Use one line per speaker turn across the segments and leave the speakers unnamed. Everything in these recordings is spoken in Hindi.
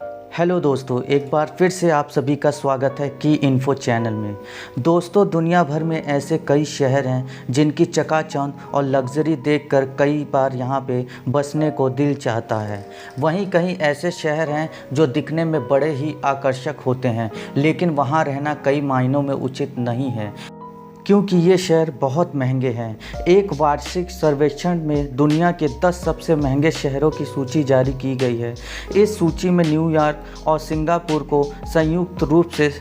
हेलो दोस्तों, एक बार फिर से आप सभी का स्वागत है की इन्फो चैनल में। दोस्तों, दुनिया भर में ऐसे कई शहर हैं जिनकी चकाचौंध और लग्जरी देखकर कई बार यहाँ पे बसने को दिल चाहता है। वहीं कहीं ऐसे शहर हैं जो दिखने में बड़े ही आकर्षक होते हैं, लेकिन वहाँ रहना कई मायनों में उचित नहीं है क्योंकि ये शहर बहुत महंगे हैं। एक वार्षिक सर्वेक्षण में दुनिया के 10 सबसे महंगे शहरों की सूची जारी की गई है। इस सूची में न्यूयॉर्क और सिंगापुर को संयुक्त रूप से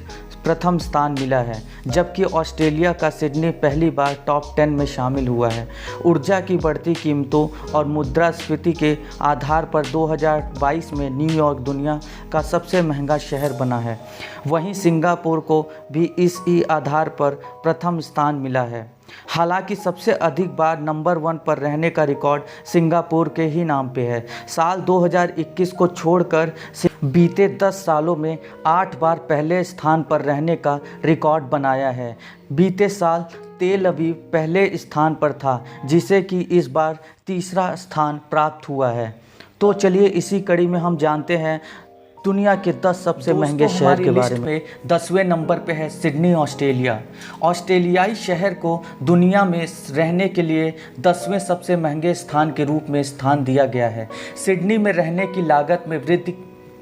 प्रथम स्थान मिला है, जबकि ऑस्ट्रेलिया का सिडनी पहली बार टॉप 10 में शामिल हुआ है। ऊर्जा की बढ़ती कीमतों और मुद्रास्फीति के आधार पर 2022 में न्यूयॉर्क दुनिया का सबसे महंगा शहर बना है। वहीं सिंगापुर को भी इसी आधार पर प्रथम स्थान मिला है। हालांकि सबसे अधिक बार नंबर 1 पर रहने का रिकॉर्ड सिंगापुर के ही नाम पे है। साल 2021 को छोड़कर बीते 10 सालों में 8 बार पहले स्थान पर रहने का रिकॉर्ड बनाया है। बीते साल तेल अवीव पहले स्थान पर था, जिसे कि इस बार तीसरा स्थान प्राप्त हुआ है। तो चलिए इसी कड़ी में हम जानते हैं दुनिया के 10 सबसे महंगे शहर के बारे में। 10वें नंबर पे है सिडनी, ऑस्ट्रेलिया। ऑस्ट्रेलियाई शहर को दुनिया में रहने के लिए 10वें सबसे महंगे स्थान के रूप में स्थान दिया गया है। सिडनी में रहने की लागत में वृद्धि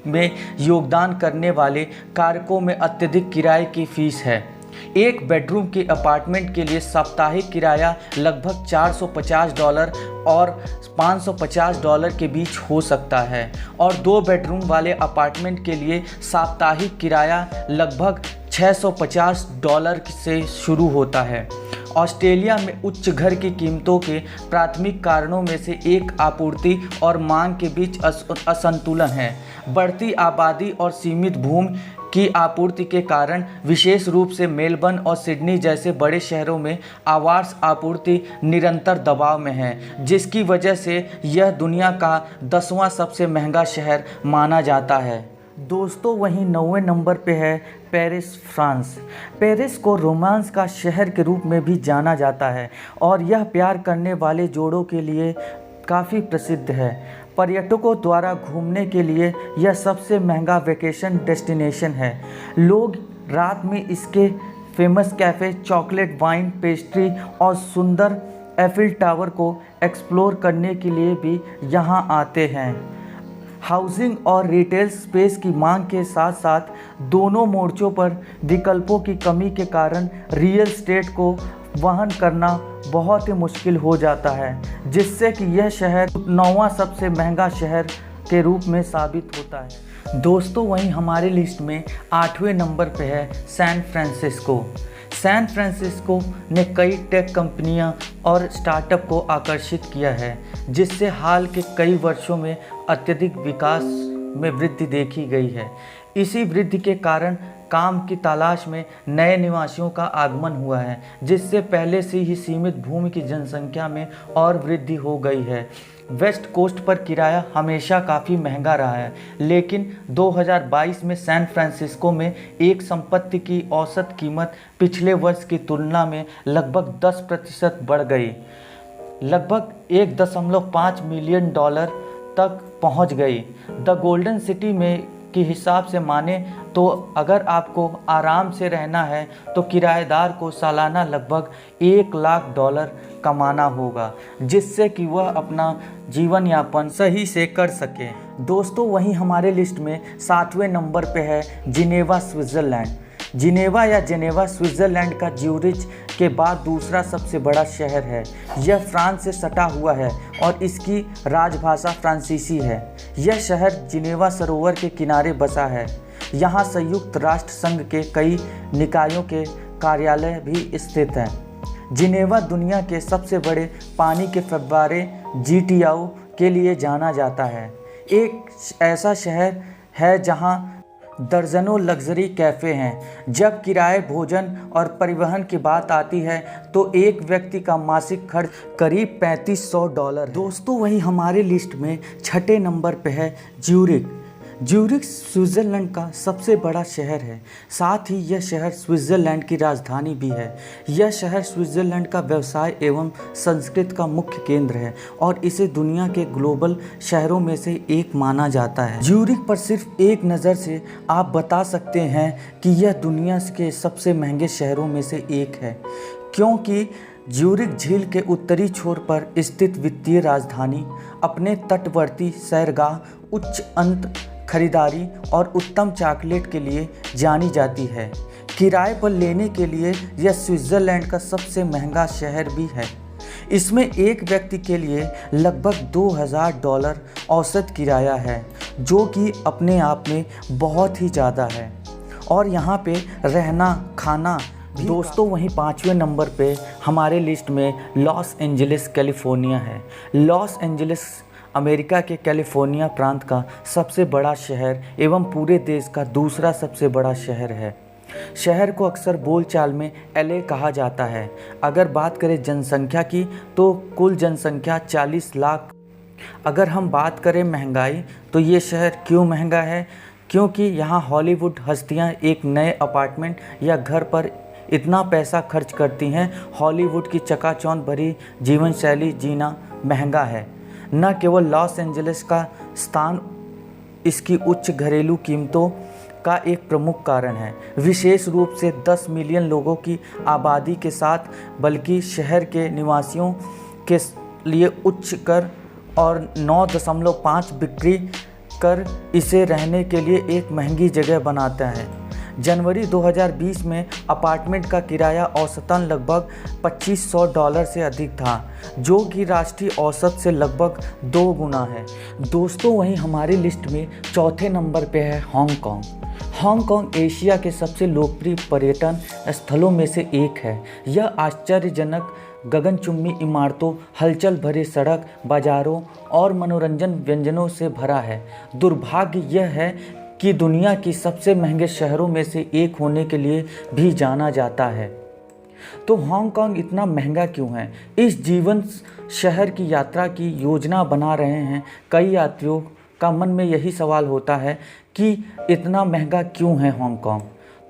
में योगदान करने वाले कारकों में अत्यधिक किराए की फीस है। एक बेडरूम के अपार्टमेंट के लिए साप्ताहिक किराया लगभग $450 और $550 के बीच हो सकता है, और 2 बेडरूम वाले अपार्टमेंट के लिए साप्ताहिक किराया लगभग $650 से शुरू होता है। ऑस्ट्रेलिया में उच्च घर की कीमतों के प्राथमिक कारणों में से एक आपूर्ति और मांग के बीच असंतुलन है। बढ़ती आबादी और सीमित भूमि की आपूर्ति के कारण विशेष रूप से मेलबर्न और सिडनी जैसे बड़े शहरों में आवास आपूर्ति निरंतर दबाव में है, जिसकी वजह से यह दुनिया का 10वां सबसे महंगा शहर माना जाता है। दोस्तों, वहीं 9वें नंबर पे है पेरिस, फ्रांस। पेरिस को रोमांस का शहर के रूप में भी जाना जाता है और यह प्यार करने वाले जोड़ों के लिए काफ़ी प्रसिद्ध है। पर्यटकों द्वारा घूमने के लिए यह सबसे महंगा वेकेशन डेस्टिनेशन है। लोग रात में इसके famous cafe, chocolate, wine, pastry और सुंदर एफिल टावर को एक्सप्लोर करने के लिए भी यहाँ आते हैं। हाउसिंग और रिटेल स्पेस की मांग के साथ साथ दोनों मोर्चों पर विकल्पों की कमी के कारण रियल एस्टेट को वहन करना बहुत ही मुश्किल हो जाता है, जिससे कि यह शहर 9वां सबसे महंगा शहर के रूप में साबित होता है। दोस्तों, वहीं हमारे लिस्ट में 8वें नंबर पे है सैन फ्रांसिस्को। सैन फ्रांसिस्को ने कई टेक कंपनियां और स्टार्टअप को आकर्षित किया है, जिससे हाल के कई वर्षों में अत्यधिक विकास में वृद्धि देखी गई है। इसी वृद्धि के कारण काम की तलाश में नए निवासियों का आगमन हुआ है, जिससे पहले से ही सीमित भूमि की जनसंख्या में और वृद्धि हो गई है। वेस्ट कोस्ट पर किराया हमेशा काफ़ी महंगा रहा है, लेकिन 2022 में सैन फ्रांसिस्को में एक संपत्ति की औसत कीमत पिछले वर्ष की तुलना में लगभग 10% बढ़ गई, लगभग $1.5 मिलियन तक पहुंच गई। द गोल्डन सिटी में के हिसाब से माने तो अगर आपको आराम से रहना है तो किराएदार को सालाना लगभग $1 लाख कमाना होगा, जिससे कि वह अपना जीवन यापन सही से कर सके। दोस्तों, वहीं हमारे लिस्ट में 7वें नंबर पे है जिनेवा, स्विट्ज़रलैंड। जिनेवा स्विट्ज़रलैंड का ज्यूरिच के बाद दूसरा सबसे बड़ा शहर है। यह फ्रांस से सटा हुआ है और इसकी राजभाषा फ्रांसीसी है। यह शहर जिनेवा सरोवर के किनारे बसा है। यहाँ संयुक्त राष्ट्र संघ के कई निकायों के कार्यालय भी स्थित हैं। जिनेवा दुनिया के सबसे बड़े पानी के फव्वारे जीटीओ के लिए जाना जाता है। एक ऐसा शहर है जहाँ दर्जनों लग्जरी कैफ़े हैं। जब किराए, भोजन और परिवहन की बात आती है तो एक व्यक्ति का मासिक खर्च करीब $3500 है। दोस्तों, वहीं हमारे लिस्ट में 6ठे नंबर पे है ज्यूरिख। ज्यूरिख स्विट्ज़रलैंड का सबसे बड़ा शहर है। साथ ही यह शहर स्विट्ज़रलैंड की राजधानी भी है। यह शहर स्विट्ज़रलैंड का व्यवसाय एवं संस्कृति का मुख्य केंद्र है और इसे दुनिया के ग्लोबल शहरों में से एक माना जाता है। ज्यूरिख पर सिर्फ एक नज़र से आप बता सकते हैं कि यह दुनिया के सबसे महंगे शहरों में से एक है, क्योंकि ज्यूरिख झील के उत्तरी छोर पर स्थित वित्तीय राजधानी अपने तटवर्ती सैरगाह, उच्च अंत खरीदारी और उत्तम चॉकलेट के लिए जानी जाती है। किराए पर लेने के लिए यह स्विट्ज़रलैंड का सबसे महंगा शहर भी है। इसमें एक व्यक्ति के लिए लगभग $2000 औसत किराया है, जो कि अपने आप में बहुत ही ज़्यादा है। और यहाँ पे रहना खाना दोस्तों वहीं 5वें नंबर पे हमारे लिस्ट में लॉस एंजलिस कैलिफोर्निया है। लॉस एंजलिस अमेरिका के कैलिफोर्निया प्रांत का सबसे बड़ा शहर एवं पूरे देश का दूसरा सबसे बड़ा शहर है। शहर को अक्सर बोलचाल में LA कहा जाता है। अगर बात करें जनसंख्या की तो कुल जनसंख्या 40 लाख। अगर हम बात करें महंगाई तो ये शहर क्यों महंगा है, क्योंकि यहाँ हॉलीवुड हस्तियाँ एक नए अपार्टमेंट या घर पर इतना पैसा खर्च करती हैं। हॉलीवुड की चकाचौंध भरी जीवन शैली जीना महंगा है। न केवल लॉस एंजलिस का स्थान इसकी उच्च घरेलू कीमतों का एक प्रमुख कारण है, विशेष रूप से 10 मिलियन लोगों की आबादी के साथ, बल्कि शहर के निवासियों के लिए उच्च कर और 9.5 बिक्री कर इसे रहने के लिए एक महंगी जगह बनाता है। जनवरी 2020 में अपार्टमेंट का किराया औसतन लगभग $2500 से अधिक था, जो कि राष्ट्रीय औसत से लगभग 2 गुना है। दोस्तों वहीं हमारी लिस्ट में चौथे नंबर पे है हांगकांग। हांगकांग एशिया के सबसे लोकप्रिय पर्यटन स्थलों में से एक है। यह आश्चर्यजनक गगनचुंबी इमारतों, हलचल भरे सड़क, बाजारों और मनोरंजन व्यंजनों से भरा है। दुर्भाग्य यह है कि दुनिया की सबसे महंगे शहरों में से एक होने के लिए भी जाना जाता है। तो हांगकांग इतना महंगा क्यों है? इस जीवन शहर की यात्रा की योजना बना रहे हैं कई यात्रियों का मन में यही सवाल होता है कि इतना महंगा क्यों है हांगकांग।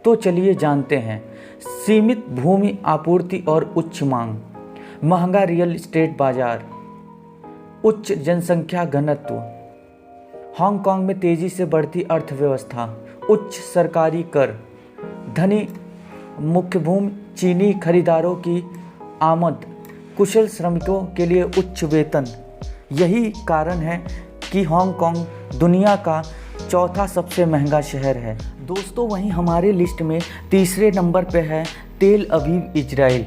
तो चलिए जानते हैं। सीमित भूमि आपूर्ति और उच्च मांग, महंगा रियल एस्टेट बाजार, उच्च जनसंख्या घनत्व, हांगकांग में तेजी से बढ़ती अर्थव्यवस्था, उच्च सरकारी कर, धनी मुख्य भूमि, चीनी खरीदारों की आमद, कुशल श्रमिकों के लिए उच्च वेतन। यही कारण है कि हांगकांग दुनिया का चौथा सबसे महंगा शहर है। दोस्तों वहीं हमारे लिस्ट में तीसरे नंबर पे है तेल अवीव, इजराइल।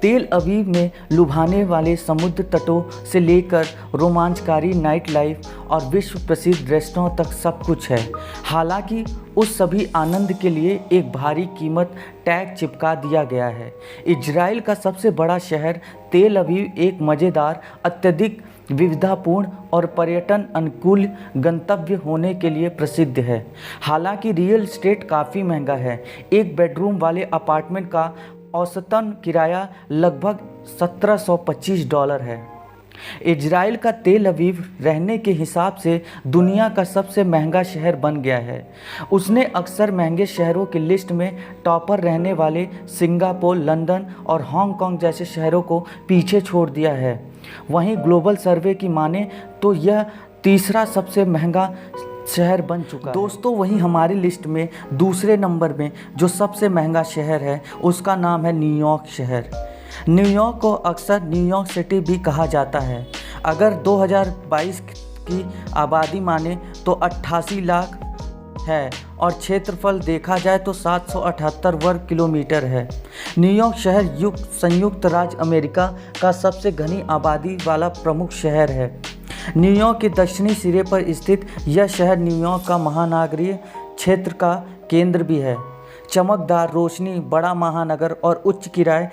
तेल अवीव में लुभाने वाले समुद्र तटों से लेकर रोमांचकारी नाइट लाइफ और विश्व प्रसिद्ध रेस्टोरेंट तक सब कुछ है। हालांकि उस सभी आनंद के लिए एक भारी कीमत टैग चिपका दिया गया है। इजराइल का सबसे बड़ा शहर तेल अवीव एक मज़ेदार, अत्यधिक विविधतापूर्ण और पर्यटन अनुकूल गंतव्य होने के लिए प्रसिद्ध है। हालांकि रियल एस्टेट काफ़ी महंगा है। एक बेडरूम वाले अपार्टमेंट का औसतन किराया लगभग $1725 है। इजराइल का तेल अवीव रहने के हिसाब से दुनिया का सबसे महंगा शहर बन गया है। उसने अक्सर महंगे शहरों की लिस्ट में टॉपर रहने वाले सिंगापुर, लंदन और हांगकांग जैसे शहरों को पीछे छोड़ दिया है। वहीं ग्लोबल सर्वे की माने तो यह तीसरा सबसे महंगा शहर बन चुका है। दोस्तों वहीं हमारी लिस्ट में दूसरे नंबर में जो सबसे महंगा शहर है उसका नाम है न्यूयॉर्क शहर। न्यूयॉर्क को अक्सर न्यूयॉर्क सिटी भी कहा जाता है। अगर 2022 की आबादी माने तो 88 लाख है और क्षेत्रफल देखा जाए तो 778 वर्ग किलोमीटर है। न्यूयॉर्क शहर संयुक्त राज्य अमेरिका का सबसे घनी आबादी वाला प्रमुख शहर है। न्यूयॉर्क के दक्षिणी सिरे पर स्थित यह शहर न्यूयॉर्क का महानगरीय क्षेत्र का केंद्र भी है। चमकदार रोशनी, बड़ा महानगर और उच्च किराए।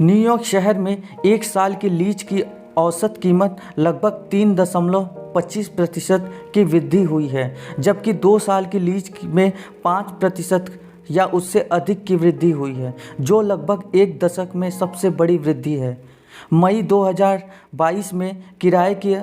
न्यूयॉर्क शहर में एक साल की लीज की औसत कीमत लगभग 3.25% की वृद्धि हुई है, जबकि 2 साल की लीज में 5% या उससे अधिक की वृद्धि हुई है, जो लगभग एक दशक में सबसे बड़ी वृद्धि है। मई 2022 में किराए की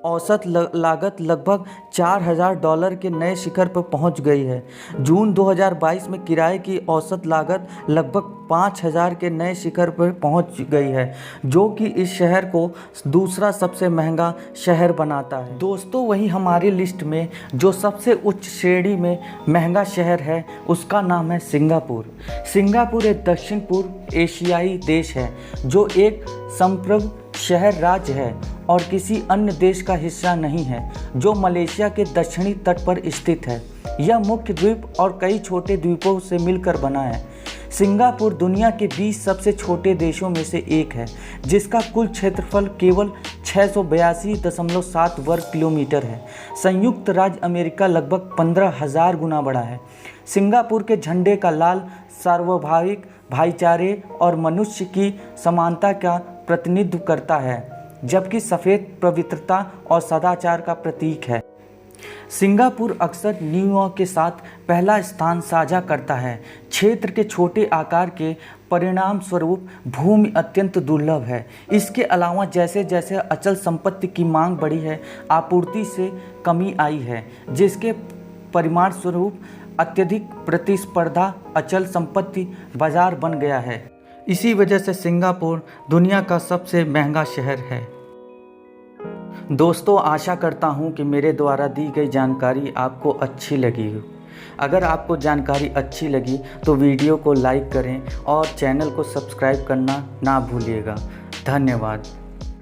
औसत लागत लगभग $4,000 के नए शिखर पर पहुंच गई है। जून 2022 में किराए की औसत लागत लगभग 5,000 के नए शिखर पर पहुंच गई है, जो कि इस शहर को दूसरा सबसे महंगा शहर बनाता है। दोस्तों, वहीं हमारी लिस्ट में जो सबसे उच्च श्रेणी में महंगा शहर है उसका नाम है सिंगापुर। सिंगापुर एक दक्षिण पूर्व एशियाई देश है जो एक संप्रभु शहर राज्य है और किसी अन्य देश का हिस्सा नहीं है, जो मलेशिया के दक्षिणी तट पर स्थित है। यह मुख्य द्वीप और कई छोटे द्वीपों से मिलकर बना है। सिंगापुर दुनिया के 20 सबसे छोटे देशों में से एक है, जिसका कुल क्षेत्रफल केवल 682.7 वर्ग किलोमीटर है। संयुक्त राज्य अमेरिका लगभग 15,000 गुना बड़ा है। सिंगापुर के झंडे का लाल सार्वभौमिक भाईचारे और मनुष्य की समानता का प्रतिनिधित्व करता है, जबकि सफ़ेद पवित्रता और सदाचार का प्रतीक है। सिंगापुर अक्सर न्यूयॉर्क के साथ पहला स्थान साझा करता है। क्षेत्र के छोटे आकार के परिणाम स्वरूप भूमि अत्यंत दुर्लभ है। इसके अलावा जैसे जैसे अचल संपत्ति की मांग बढ़ी है, आपूर्ति से कमी आई है, जिसके परिणाम स्वरूप अत्यधिक प्रतिस्पर्धा अचल संपत्ति बाजार बन गया है। इसी वजह से सिंगापुर दुनिया का सबसे महंगा शहर है। दोस्तों, आशा करता हूँ कि मेरे द्वारा दी गई जानकारी आपको अच्छी लगी हो। अगर आपको जानकारी अच्छी लगी तो वीडियो को लाइक करें और चैनल को सब्सक्राइब करना ना भूलिएगा। धन्यवाद।